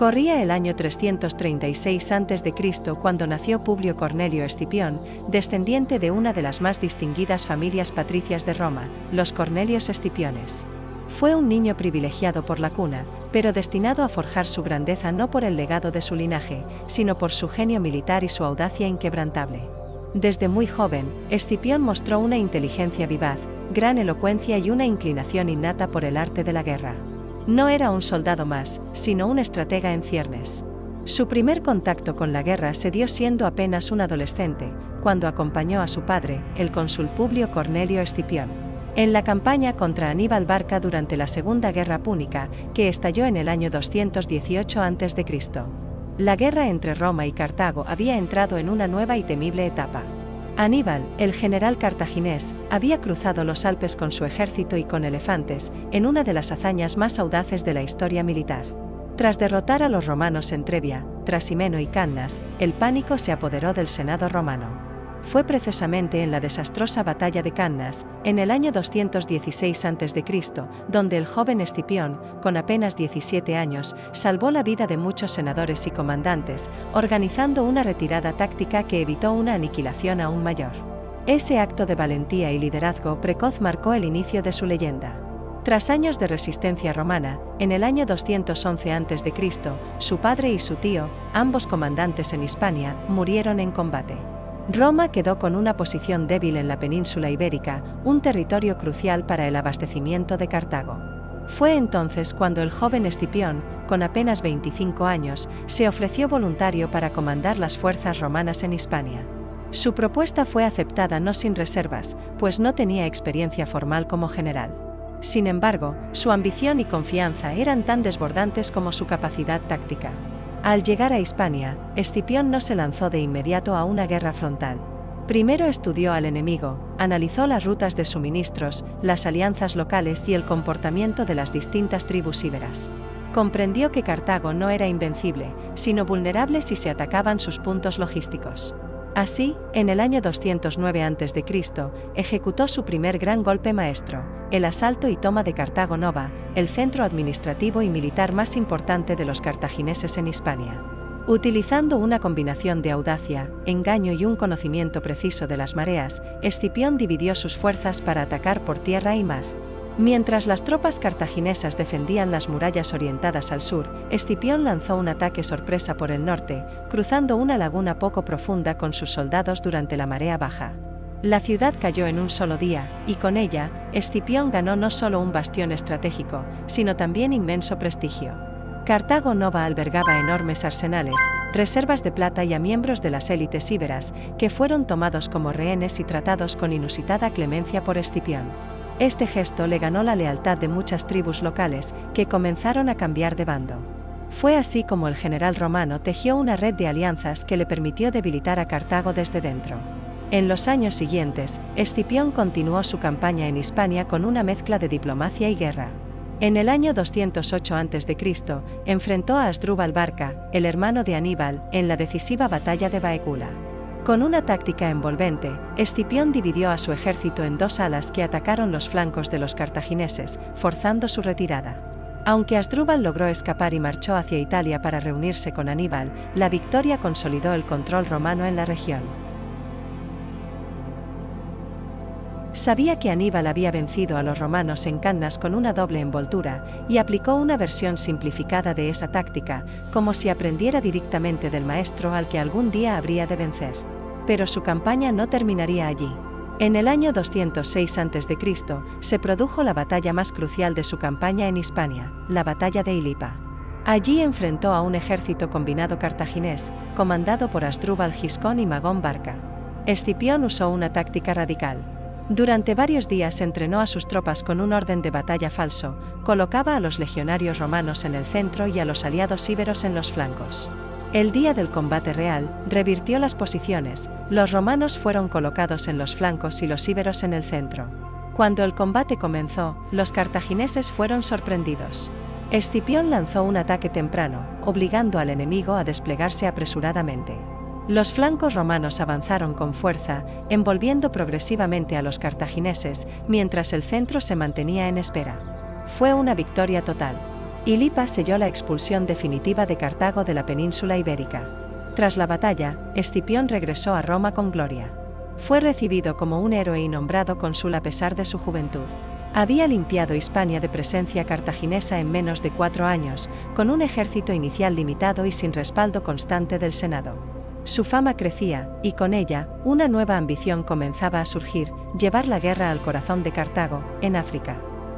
Corría el año 336 a.C. cuando nació Publio Cornelio Escipión, descendiente de una de las más distinguidas familias patricias de Roma, los Cornelios Escipiones. Fue un niño privilegiado por la cuna, pero destinado a forjar su grandeza no por el legado de su linaje, sino por su genio militar y su audacia inquebrantable. Desde muy joven, Escipión mostró una inteligencia vivaz, gran elocuencia y una inclinación innata por el arte de la guerra. No era un soldado más, sino un estratega en ciernes. Su primer contacto con la guerra se dio siendo apenas un adolescente, cuando acompañó a su padre, el cónsul Publio Cornelio Escipión, en la campaña contra Aníbal Barca durante la Segunda Guerra Púnica, que estalló en el año 218 a.C. La guerra entre Roma y Cartago había entrado en una nueva y temible etapa. Aníbal, el general cartaginés, había cruzado los Alpes con su ejército y con elefantes, en una de las hazañas más audaces de la historia militar. Tras derrotar a los romanos en Trebia, Trasimeno y Cannas, el pánico se apoderó del Senado romano. Fue precisamente en la desastrosa batalla de Cannas, en el año 216 a.C., donde el joven Escipión, con apenas 17 años, salvó la vida de muchos senadores y comandantes, organizando una retirada táctica que evitó una aniquilación aún mayor. Ese acto de valentía y liderazgo precoz marcó el inicio de su leyenda. Tras años de resistencia romana, en el año 211 a.C., su padre y su tío, ambos comandantes en Hispania, murieron en combate. Roma quedó con una posición débil en la península ibérica, un territorio crucial para el abastecimiento de Cartago. Fue entonces cuando el joven Escipión, con apenas 25 años, se ofreció voluntario para comandar las fuerzas romanas en Hispania. Su propuesta fue aceptada no sin reservas, pues no tenía experiencia formal como general. Sin embargo, su ambición y confianza eran tan desbordantes como su capacidad táctica. Al llegar a Hispania, Escipión no se lanzó de inmediato a una guerra frontal. Primero estudió al enemigo, analizó las rutas de suministros, las alianzas locales y el comportamiento de las distintas tribus íberas. Comprendió que Cartago no era invencible, sino vulnerable si se atacaban sus puntos logísticos. Así, en el año 209 a.C., ejecutó su primer gran golpe maestro, el asalto y toma de Cartago Nova, el centro administrativo y militar más importante de los cartagineses en Hispania. Utilizando una combinación de audacia, engaño y un conocimiento preciso de las mareas, Escipión dividió sus fuerzas para atacar por tierra y mar. Mientras las tropas cartaginesas defendían las murallas orientadas al sur, Escipión lanzó un ataque sorpresa por el norte, cruzando una laguna poco profunda con sus soldados durante la marea baja. La ciudad cayó en un solo día, y con ella, Escipión ganó no solo un bastión estratégico, sino también inmenso prestigio. Cartago Nova albergaba enormes arsenales, reservas de plata y a miembros de las élites íberas, que fueron tomados como rehenes y tratados con inusitada clemencia por Escipión. Este gesto le ganó la lealtad de muchas tribus locales, que comenzaron a cambiar de bando. Fue así como el general romano tejió una red de alianzas que le permitió debilitar a Cartago desde dentro. En los años siguientes, Escipión continuó su campaña en Hispania con una mezcla de diplomacia y guerra. En el año 208 a.C., enfrentó a Asdrúbal Barca, el hermano de Aníbal, en la decisiva batalla de Baecula. Con una táctica envolvente, Escipión dividió a su ejército en dos alas que atacaron los flancos de los cartagineses, forzando su retirada. Aunque Asdrúbal logró escapar y marchó hacia Italia para reunirse con Aníbal, la victoria consolidó el control romano en la región. Sabía que Aníbal había vencido a los romanos en Cannas con una doble envoltura, y aplicó una versión simplificada de esa táctica, como si aprendiera directamente del maestro al que algún día habría de vencer. Pero su campaña no terminaría allí. En el año 206 a.C., se produjo la batalla más crucial de su campaña en Hispania, la batalla de Ilipa. Allí enfrentó a un ejército combinado cartaginés, comandado por Asdrúbal Giscón y Magón Barca. Escipión usó una táctica radical. Durante varios días entrenó a sus tropas con un orden de batalla falso, colocaba a los legionarios romanos en el centro y a los aliados íberos en los flancos. El día del combate real, revirtió las posiciones, los romanos fueron colocados en los flancos y los íberos en el centro. Cuando el combate comenzó, los cartagineses fueron sorprendidos. Escipión lanzó un ataque temprano, obligando al enemigo a desplegarse apresuradamente. Los flancos romanos avanzaron con fuerza, envolviendo progresivamente a los cartagineses, mientras el centro se mantenía en espera. Fue una victoria total. y Lipa selló la expulsión definitiva de Cartago de la península ibérica. Tras la batalla, Escipión regresó a Roma con gloria. Fue recibido como un héroe y nombrado cónsul a pesar de su juventud. Había limpiado Hispania de presencia cartaginesa en menos de 4 años, con un ejército inicial limitado y sin respaldo constante del Senado. Su fama crecía, y con ella, una nueva ambición comenzaba a surgir: llevar la guerra al corazón de Cartago, en África.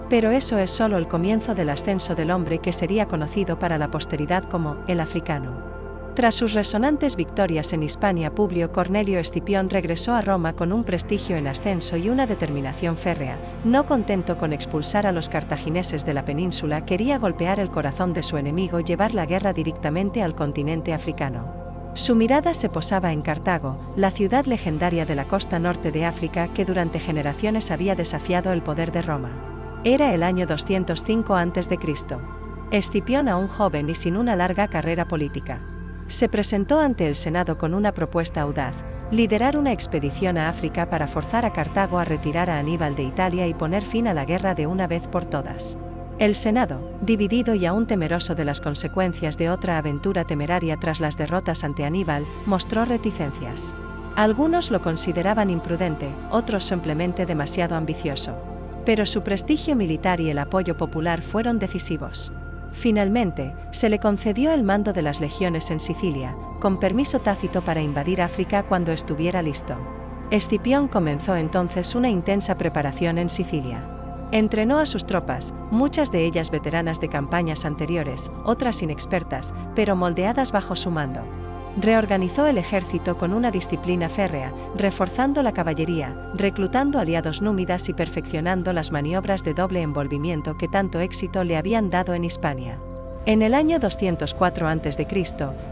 Pero eso es solo el comienzo del ascenso del hombre que sería conocido para la posteridad como el africano. Tras sus resonantes victorias en Hispania, Publio Cornelio Escipión regresó a Roma con un prestigio en ascenso y una determinación férrea. No contento con expulsar a los cartagineses de la península, quería golpear el corazón de su enemigo y llevar la guerra directamente al continente africano. Su mirada se posaba en Cartago, la ciudad legendaria de la costa norte de África que durante generaciones había desafiado el poder de Roma. Era el año 205 a.C. Escipión, aún joven y sin una larga carrera política, se presentó ante el Senado con una propuesta audaz: liderar una expedición a África para forzar a Cartago a retirar a Aníbal de Italia y poner fin a la guerra de una vez por todas. El Senado, dividido y aún temeroso de las consecuencias de otra aventura temeraria tras las derrotas ante Aníbal, mostró reticencias. Algunos lo consideraban imprudente, otros simplemente demasiado ambicioso. Pero su prestigio militar y el apoyo popular fueron decisivos. Finalmente, se le concedió el mando de las legiones en Sicilia, con permiso tácito para invadir África cuando estuviera listo. Escipión comenzó entonces una intensa preparación en Sicilia. Entrenó a sus tropas, muchas de ellas veteranas de campañas anteriores, otras inexpertas, pero moldeadas bajo su mando. Reorganizó el ejército con una disciplina férrea, reforzando la caballería, reclutando aliados númidas y perfeccionando las maniobras de doble envolvimiento que tanto éxito le habían dado en Hispania. En el año 204 a.C.,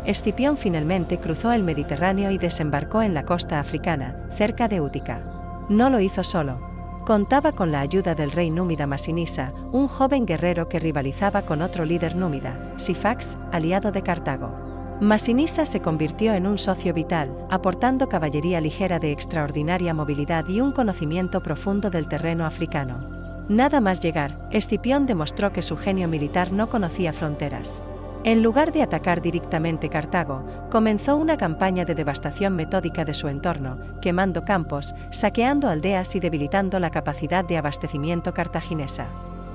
Escipión finalmente cruzó el Mediterráneo y desembarcó en la costa africana, cerca de Útica. No lo hizo solo. Contaba con la ayuda del rey númida Masinisa, un joven guerrero que rivalizaba con otro líder númida, Sifax, aliado de Cartago. Masinisa se convirtió en un socio vital, aportando caballería ligera de extraordinaria movilidad y un conocimiento profundo del terreno africano. Nada más llegar, Escipión demostró que su genio militar no conocía fronteras. En lugar de atacar directamente Cartago, comenzó una campaña de devastación metódica de su entorno, quemando campos, saqueando aldeas y debilitando la capacidad de abastecimiento cartaginesa.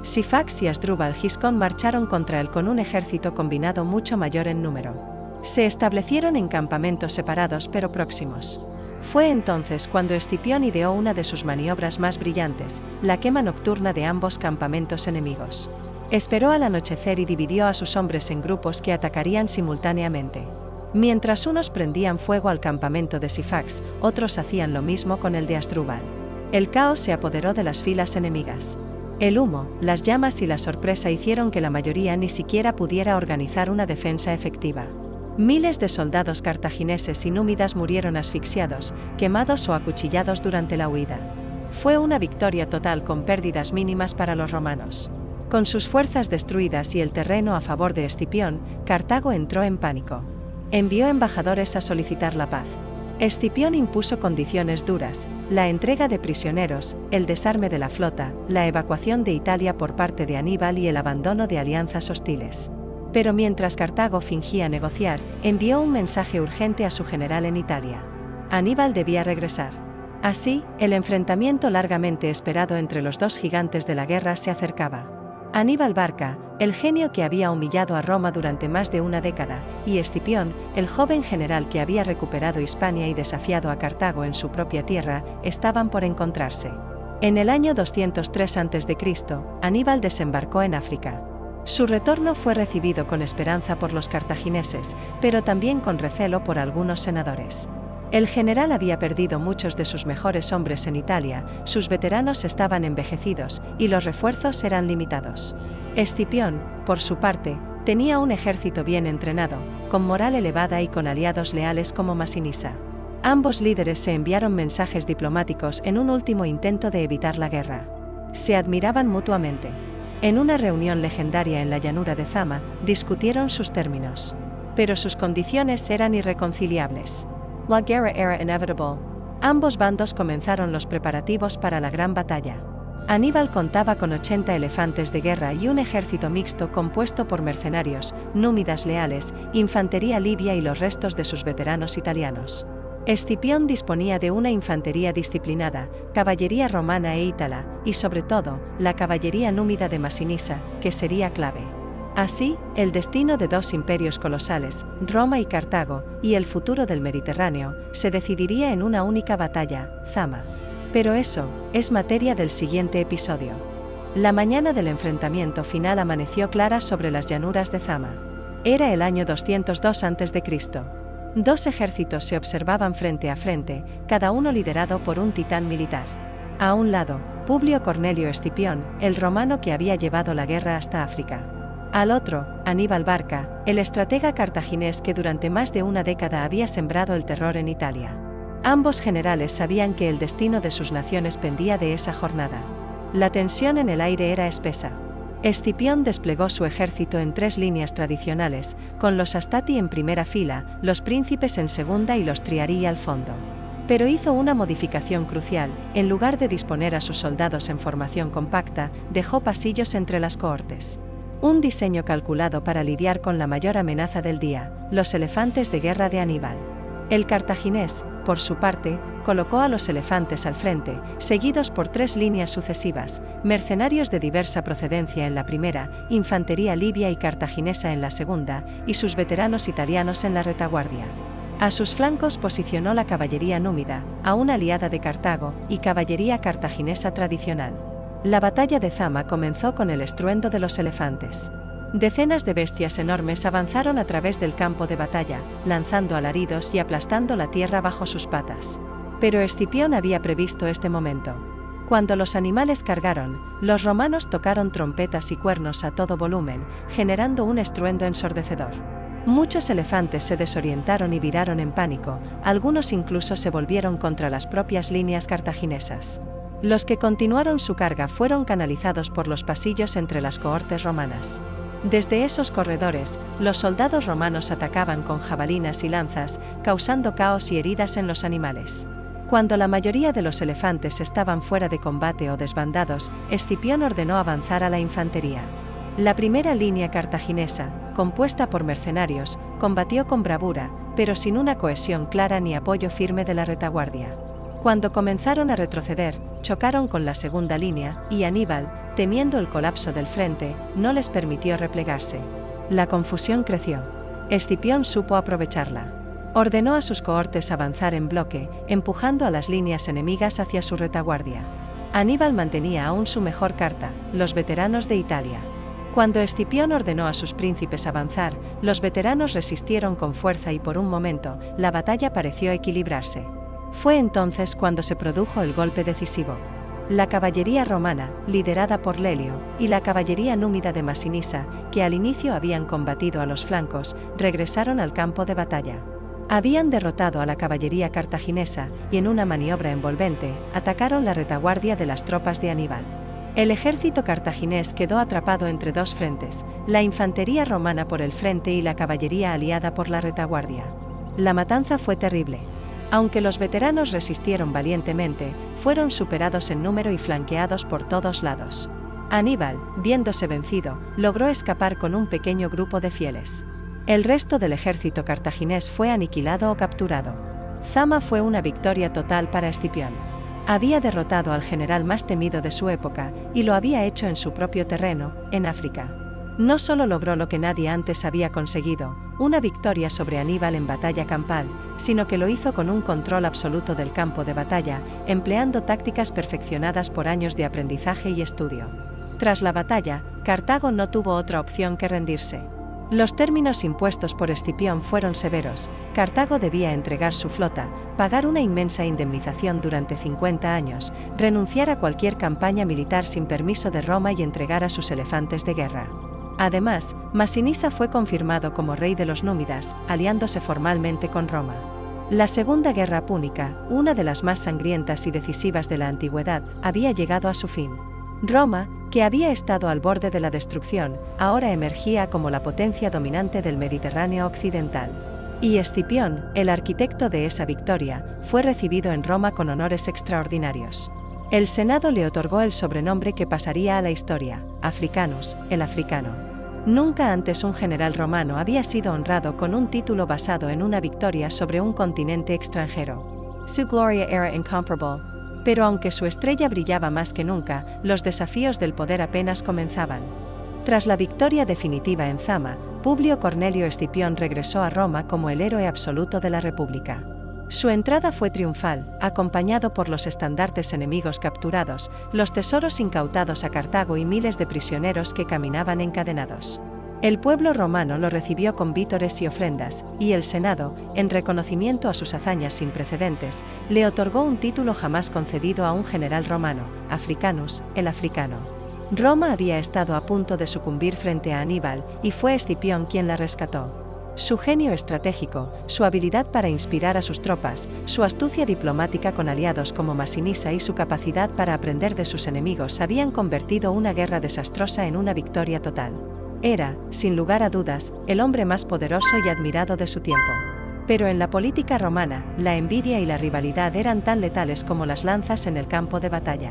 Sifax y Asdrúbal Giscón marcharon contra él con un ejército combinado mucho mayor en número. Se establecieron en campamentos separados pero próximos. Fue entonces cuando Escipión ideó una de sus maniobras más brillantes: la quema nocturna de ambos campamentos enemigos. Esperó al anochecer y dividió a sus hombres en grupos que atacarían simultáneamente. Mientras unos prendían fuego al campamento de Sifax, otros hacían lo mismo con el de Asdrúbal. El caos se apoderó de las filas enemigas. El humo, las llamas y la sorpresa hicieron que la mayoría ni siquiera pudiera organizar una defensa efectiva. Miles de soldados cartagineses y númidas murieron asfixiados, quemados o acuchillados durante la huida. Fue una victoria total con pérdidas mínimas para los romanos. Con sus fuerzas destruidas y el terreno a favor de Escipión, Cartago entró en pánico. Envió embajadores a solicitar la paz. Escipión impuso condiciones duras: la entrega de prisioneros, el desarme de la flota, la evacuación de Italia por parte de Aníbal y el abandono de alianzas hostiles. Pero mientras Cartago fingía negociar, envió un mensaje urgente a su general en Italia. Aníbal debía regresar. Así, el enfrentamiento largamente esperado entre los dos gigantes de la guerra se acercaba. Aníbal Barca, el genio que había humillado a Roma durante más de una década, y Escipión, el joven general que había recuperado Hispania y desafiado a Cartago en su propia tierra, estaban por encontrarse. En el año 203 a.C., Aníbal desembarcó en África. Su retorno fue recibido con esperanza por los cartagineses, pero también con recelo por algunos senadores. El general había perdido muchos de sus mejores hombres en Italia, sus veteranos estaban envejecidos, y los refuerzos eran limitados. Escipión, por su parte, tenía un ejército bien entrenado, con moral elevada y con aliados leales como Masinisa. Ambos líderes se enviaron mensajes diplomáticos en un último intento de evitar la guerra. Se admiraban mutuamente. En una reunión legendaria en la llanura de Zama, discutieron sus términos. Pero sus condiciones eran irreconciliables. La guerra era inevitable. Ambos bandos comenzaron los preparativos para la gran batalla. Aníbal contaba con 80 elefantes de guerra y un ejército mixto compuesto por mercenarios, númidas leales, infantería libia y los restos de sus veteranos italianos. Escipión disponía de una infantería disciplinada, caballería romana e ítala, y sobre todo, la caballería númida de Masinisa, que sería clave. Así, el destino de dos imperios colosales, Roma y Cartago, y el futuro del Mediterráneo, se decidiría en una única batalla, Zama. Pero eso es materia del siguiente episodio. La mañana del enfrentamiento final amaneció clara sobre las llanuras de Zama. Era el año 202 a.C. Dos ejércitos se observaban frente a frente, cada uno liderado por un titán militar. A un lado, Publio Cornelio Escipión, el romano que había llevado la guerra hasta África. Al otro, Aníbal Barca, el estratega cartaginés que durante más de una década había sembrado el terror en Italia. Ambos generales sabían que el destino de sus naciones pendía de esa jornada. La tensión en el aire era espesa. Escipión desplegó su ejército en tres líneas tradicionales, con los Astati en primera fila, los príncipes en segunda y los Triarii al fondo. Pero hizo una modificación crucial: en lugar de disponer a sus soldados en formación compacta, dejó pasillos entre las cohortes. Un diseño calculado para lidiar con la mayor amenaza del día, los elefantes de guerra de Aníbal. El cartaginés, por su parte, colocó a los elefantes al frente, seguidos por tres líneas sucesivas, mercenarios de diversa procedencia en la primera, infantería libia y cartaginesa en la segunda, y sus veteranos italianos en la retaguardia. A sus flancos posicionó la caballería númida, aún aliada de Cartago, y caballería cartaginesa tradicional. La batalla de Zama comenzó con el estruendo de los elefantes. Decenas de bestias enormes avanzaron a través del campo de batalla, lanzando alaridos y aplastando la tierra bajo sus patas. Pero Escipión había previsto este momento. Cuando los animales cargaron, los romanos tocaron trompetas y cuernos a todo volumen, generando un estruendo ensordecedor. Muchos elefantes se desorientaron y viraron en pánico, algunos incluso se volvieron contra las propias líneas cartaginesas. Los que continuaron su carga fueron canalizados por los pasillos entre las cohortes romanas. Desde esos corredores, los soldados romanos atacaban con jabalinas y lanzas, causando caos y heridas en los animales. Cuando la mayoría de los elefantes estaban fuera de combate o desbandados, Escipión ordenó avanzar a la infantería. La primera línea cartaginesa, compuesta por mercenarios, combatió con bravura, pero sin una cohesión clara ni apoyo firme de la retaguardia. Cuando comenzaron a retroceder, chocaron con la segunda línea, y Aníbal, temiendo el colapso del frente, no les permitió replegarse. La confusión creció. Escipión supo aprovecharla. Ordenó a sus cohortes avanzar en bloque, empujando a las líneas enemigas hacia su retaguardia. Aníbal mantenía aún su mejor carta, los veteranos de Italia. Cuando Escipión ordenó a sus príncipes avanzar, los veteranos resistieron con fuerza y por un momento, la batalla pareció equilibrarse. Fue entonces cuando se produjo el golpe decisivo. La caballería romana, liderada por Lelio, y la caballería númida de Masinisa, que al inicio habían combatido a los flancos, regresaron al campo de batalla. Habían derrotado a la caballería cartaginesa, y en una maniobra envolvente, atacaron la retaguardia de las tropas de Aníbal. El ejército cartaginés quedó atrapado entre dos frentes, la infantería romana por el frente y la caballería aliada por la retaguardia. La matanza fue terrible. Aunque los veteranos resistieron valientemente, fueron superados en número y flanqueados por todos lados. Aníbal, viéndose vencido, logró escapar con un pequeño grupo de fieles. El resto del ejército cartaginés fue aniquilado o capturado. Zama fue una victoria total para Escipión. Había derrotado al general más temido de su época, y lo había hecho en su propio terreno, en África. No solo logró lo que nadie antes había conseguido, una victoria sobre Aníbal en batalla campal, sino que lo hizo con un control absoluto del campo de batalla, empleando tácticas perfeccionadas por años de aprendizaje y estudio. Tras la batalla, Cartago no tuvo otra opción que rendirse. Los términos impuestos por Escipión fueron severos. Cartago debía entregar su flota, pagar una inmensa indemnización durante 50 años, renunciar a cualquier campaña militar sin permiso de Roma y entregar a sus elefantes de guerra. Además, Masinisa fue confirmado como rey de los númidas, aliándose formalmente con Roma. La Segunda Guerra Púnica, una de las más sangrientas y decisivas de la antigüedad, había llegado a su fin. Roma, que había estado al borde de la destrucción, ahora emergía como la potencia dominante del Mediterráneo occidental. Y Escipión, el arquitecto de esa victoria, fue recibido en Roma con honores extraordinarios. El Senado le otorgó el sobrenombre que pasaría a la historia, Africanus, el africano. Nunca antes un general romano había sido honrado con un título basado en una victoria sobre un continente extranjero. Su gloria era incomparable. Pero aunque su estrella brillaba más que nunca, los desafíos del poder apenas comenzaban. Tras la victoria definitiva en Zama, Publio Cornelio Escipión regresó a Roma como el héroe absoluto de la República. Su entrada fue triunfal, acompañado por los estandartes enemigos capturados, los tesoros incautados a Cartago y miles de prisioneros que caminaban encadenados. El pueblo romano lo recibió con vítores y ofrendas, y el Senado, en reconocimiento a sus hazañas sin precedentes, le otorgó un título jamás concedido a un general romano, Africanus, el africano. Roma había estado a punto de sucumbir frente a Aníbal, y fue Escipión quien la rescató. Su genio estratégico, su habilidad para inspirar a sus tropas, su astucia diplomática con aliados como Masinisa y su capacidad para aprender de sus enemigos habían convertido una guerra desastrosa en una victoria total. Era, sin lugar a dudas, el hombre más poderoso y admirado de su tiempo. Pero en la política romana, la envidia y la rivalidad eran tan letales como las lanzas en el campo de batalla.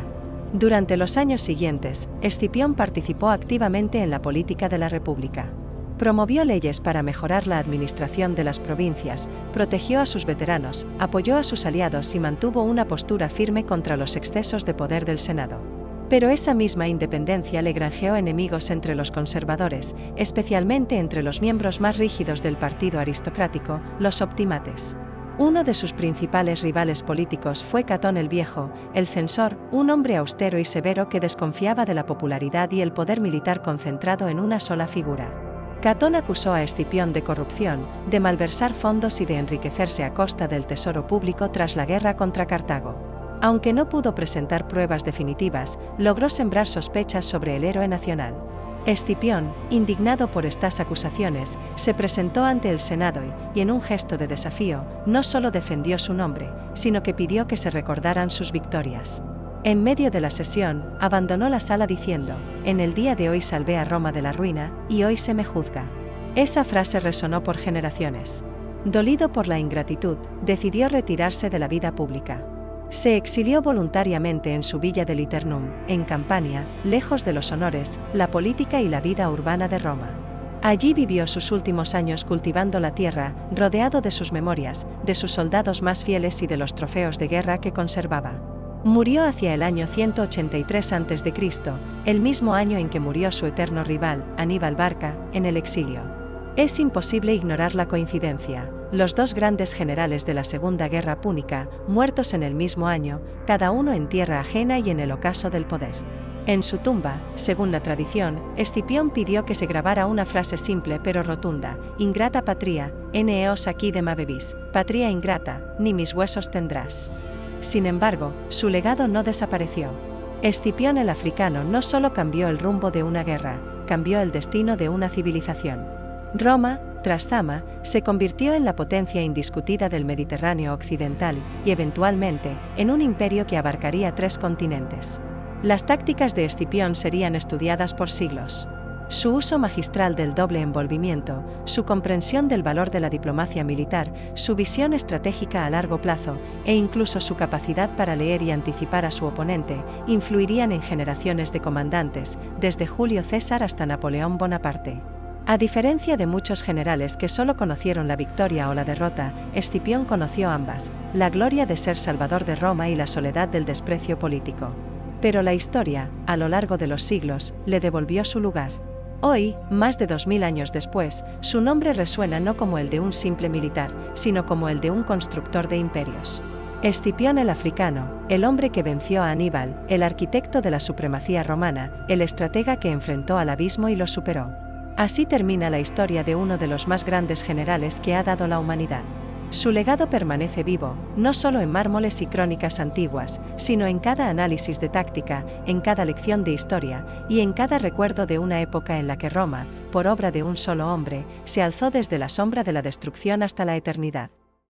Durante los años siguientes, Escipión participó activamente en la política de la República. Promovió leyes para mejorar la administración de las provincias, protegió a sus veteranos, apoyó a sus aliados y mantuvo una postura firme contra los excesos de poder del Senado. Pero esa misma independencia le granjeó enemigos entre los conservadores, especialmente entre los miembros más rígidos del partido aristocrático, los optimates. Uno de sus principales rivales políticos fue Catón el Viejo, el censor, un hombre austero y severo que desconfiaba de la popularidad y el poder militar concentrado en una sola figura. Catón acusó a Escipión de corrupción, de malversar fondos y de enriquecerse a costa del tesoro público tras la guerra contra Cartago. Aunque no pudo presentar pruebas definitivas, logró sembrar sospechas sobre el héroe nacional. Escipión, indignado por estas acusaciones, se presentó ante el Senado y, en un gesto de desafío, no solo defendió su nombre, sino que pidió que se recordaran sus victorias. En medio de la sesión, abandonó la sala diciendo: «En el día de hoy salvé a Roma de la ruina, y hoy se me juzga». Esa frase resonó por generaciones. Dolido por la ingratitud, decidió retirarse de la vida pública. Se exilió voluntariamente en su villa de Liternum, en Campania, lejos de los honores, la política y la vida urbana de Roma. Allí vivió sus últimos años cultivando la tierra, rodeado de sus memorias, de sus soldados más fieles y de los trofeos de guerra que conservaba. Murió hacia el año 183 a.C., el mismo año en que murió su eterno rival, Aníbal Barca, en el exilio. Es imposible ignorar la coincidencia. Los dos grandes generales de la Segunda Guerra Púnica, muertos en el mismo año, cada uno en tierra ajena y en el ocaso del poder. En su tumba, según la tradición, Escipión pidió que se grabara una frase simple pero rotunda: «Ingrata patria, neos aquí de mabebis, patria ingrata, ni mis huesos tendrás». Sin embargo, su legado no desapareció. Escipión el africano no solo cambió el rumbo de una guerra, cambió el destino de una civilización. Roma, tras Zama, se convirtió en la potencia indiscutida del Mediterráneo occidental y, eventualmente, en un imperio que abarcaría 3 continentes. Las tácticas de Escipión serían estudiadas por siglos. Su uso magistral del doble envolvimiento, su comprensión del valor de la diplomacia militar, su visión estratégica a largo plazo, e incluso su capacidad para leer y anticipar a su oponente, influirían en generaciones de comandantes, desde Julio César hasta Napoleón Bonaparte. A diferencia de muchos generales que solo conocieron la victoria o la derrota, Escipión conoció ambas, la gloria de ser salvador de Roma y la soledad del desprecio político. Pero la historia, a lo largo de los siglos, le devolvió su lugar. Hoy, más de 2000 años después, su nombre resuena no como el de un simple militar, sino como el de un constructor de imperios. Escipión el africano, el hombre que venció a Aníbal, el arquitecto de la supremacía romana, el estratega que enfrentó al abismo y lo superó. Así termina la historia de uno de los más grandes generales que ha dado la humanidad. Su legado permanece vivo, no solo en mármoles y crónicas antiguas, sino en cada análisis de táctica, en cada lección de historia, y en cada recuerdo de una época en la que Roma, por obra de un solo hombre, se alzó desde la sombra de la destrucción hasta la eternidad.